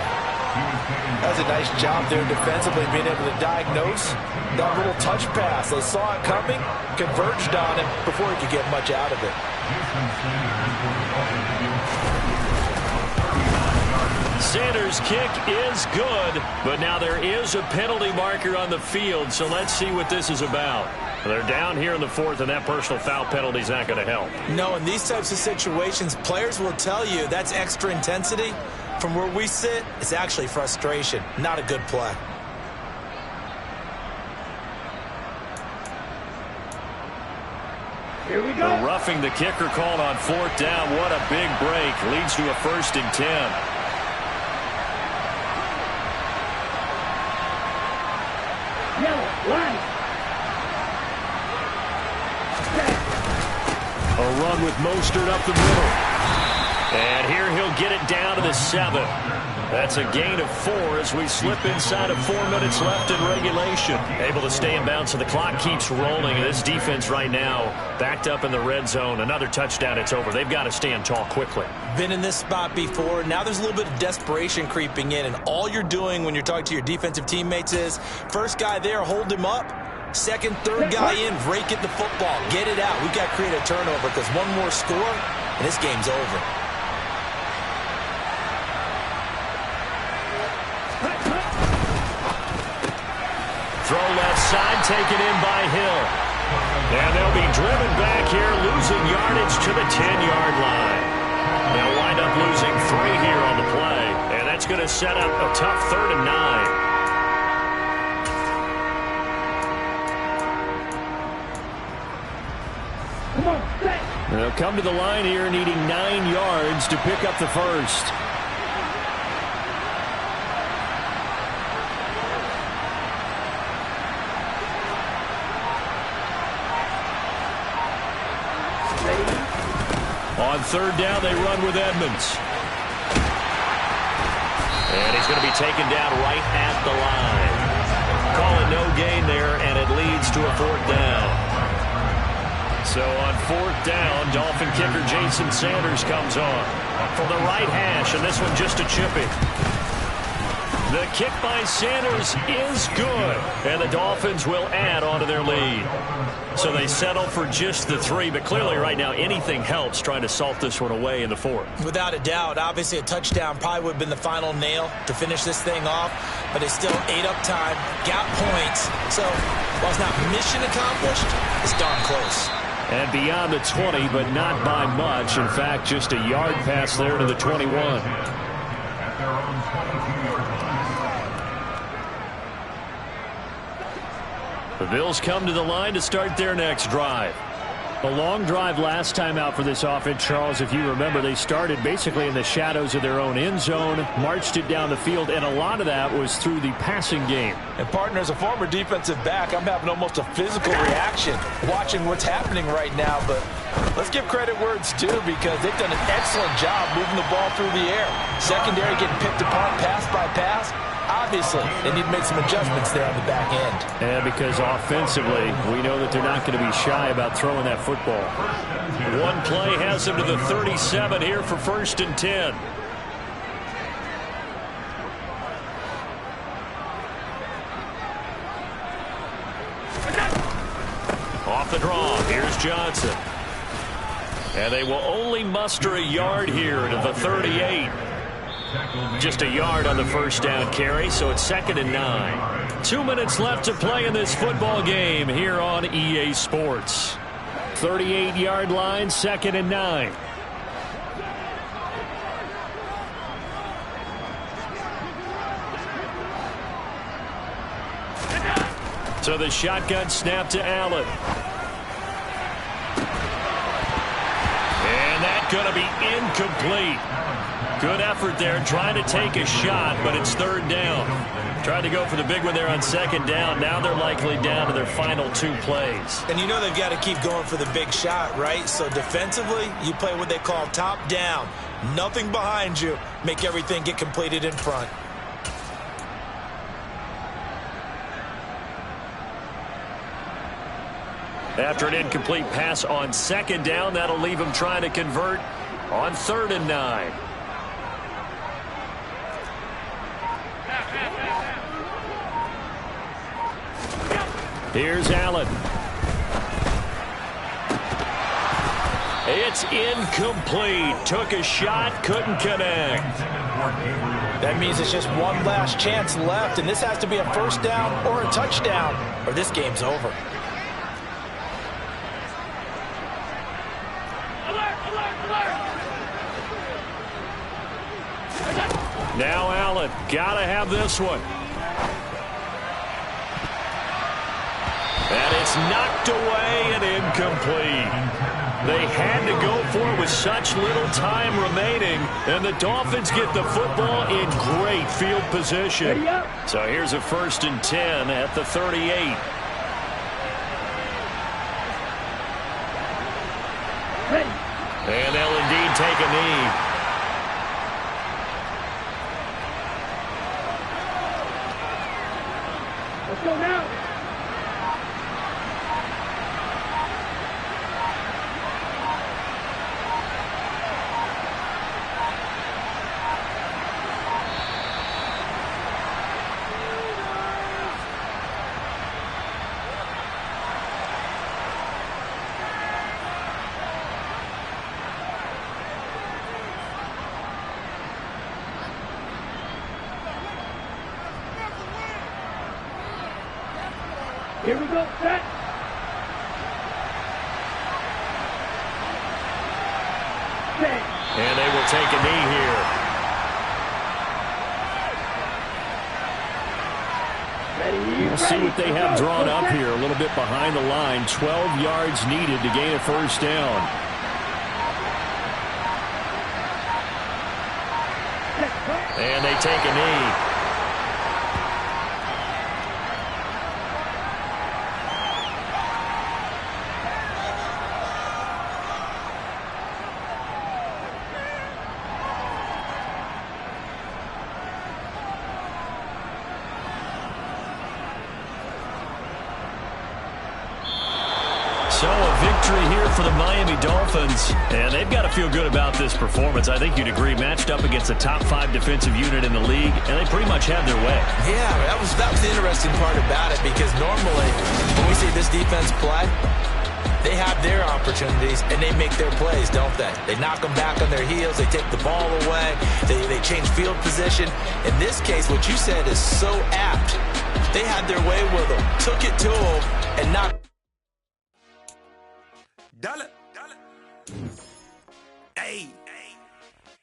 That was a nice job there defensively, being able to diagnose that little touch pass. They saw it coming, converged on him before he could get much out of it. Sanders' kick is good, but now there is a penalty marker on the field, so let's see what this is about. They're down here in the fourth, and that personal foul penalty is not going to help. No, in these types of situations, players will tell you that's extra intensity. From where we sit, it's actually frustration, not a good play. Here we go. The roughing the kicker called on fourth down. What a big break. Leads to a 1st and 10. Yellow, line. A run with Mostert up the middle. And here he'll get it down to the 7. That's a gain of 4 as we slip inside of 4 minutes left in regulation. Able to stay in bounds, so the clock keeps rolling. And this defense right now backed up in the red zone. Another touchdown, it's over. They've got to stand tall quickly. Been in this spot before. Now there's a little bit of desperation creeping in. And all you're doing when you're talking to your defensive teammates is, first guy there, hold him up. Second, third guy in, rake at the football. Get it out. We've got to create a turnover because one more score, and this game's over. Throw left side, taken in by Hill. And they'll be driven back here, losing yardage to the 10-yard line. They'll wind up losing 3 here on the play, and that's going to set up a tough 3rd and 9. Come on, set. They'll come to the line here needing 9 yards to pick up the first. On 3rd down, they run with Edmonds. And he's going to be taken down right at the line. Call it no gain there, and it leads to a 4th down. So on 4th down, Dolphin kicker Jason Sanders comes on from the right hash, and this one just a chippy. The kick by Sanders is good, and the Dolphins will add on to their lead. So they settle for just the 3, but clearly right now anything helps trying to salt this one away in the 4th. Without a doubt, obviously a touchdown probably would have been the final nail to finish this thing off, but it's still ate up time, got points. So while it's not mission accomplished, it's darn close. And beyond the 20, but not by much. In fact, just a yard pass there to the 21. At their own 22-yard line. The Bills come to the line to start their next drive. A long drive last time out for this offense, Charles. If you remember, they started basically in the shadows of their own end zone, marched it down the field, and a lot of that was through the passing game. And partner, as a former defensive back, I'm having almost a physical reaction watching what's happening right now. But let's give credit where it's due because they've done an excellent job moving the ball through the air. Secondary getting picked apart pass by pass. Obviously, they need to make some adjustments there on the back end. And because offensively, we know that they're not going to be shy about throwing that football. One play has them to the 37 here for 1st and 10. Off the draw, here's Johnson. And they will only muster a yard here to the 38. Just a yard on the 1st down carry, so it's 2nd and 9. 2 minutes left to play in this football game here on EA Sports. 38-yard line, 2nd and 9. So the shotgun snap to Allen. And that's going to be incomplete. Good effort there, trying to take a shot, but it's 3rd down. Tried to go for the big one there on 2nd down. Now they're likely down to their final 2 plays. And you know they've got to keep going for the big shot, right? So defensively, you play what they call top down. Nothing behind you. Make everything get completed in front. After an incomplete pass on 2nd down, that'll leave them trying to convert on 3rd and 9. Here's Allen. It's incomplete. Took a shot, couldn't connect. That means it's just one last chance left, and this has to be a first down or a touchdown, or this game's over. Now Allen, gotta have this one. And it's knocked away and incomplete. They had to go for it with such little time remaining, and the Dolphins get the football in great field position. So here's a 1st and 10 at the 38. And they'll indeed take a knee. Let's go now. Here we go, set. Set. And they will take a knee here. Ready, We'll see what they have drawn up here. A little bit behind the line. 12 yards needed to gain a first down. And they take a knee. So a victory here for the Miami Dolphins, and they've got to feel good about this performance. I think you'd agree, matched up against a top 5 defensive unit in the league, and they pretty much had their way. Yeah, that was the interesting part about it, because normally when we see this defense play, they have their opportunities and they make their plays, don't they? They knock them back on their heels, they take the ball away, they change field position. In this case, what you said is so apt. They had their way with them, took it to them, and knocked. Dollar. Hey,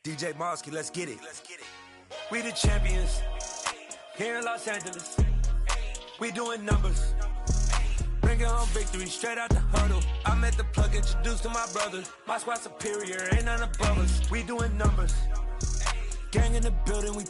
DJ Mosky, let's get it. We the champions here in Los Angeles. We doing numbers. Bringing home victory straight out the huddle. I'm at the plug, introduced to my brothers. My squad superior, ain't none above us. We doing numbers. Gang in the building, we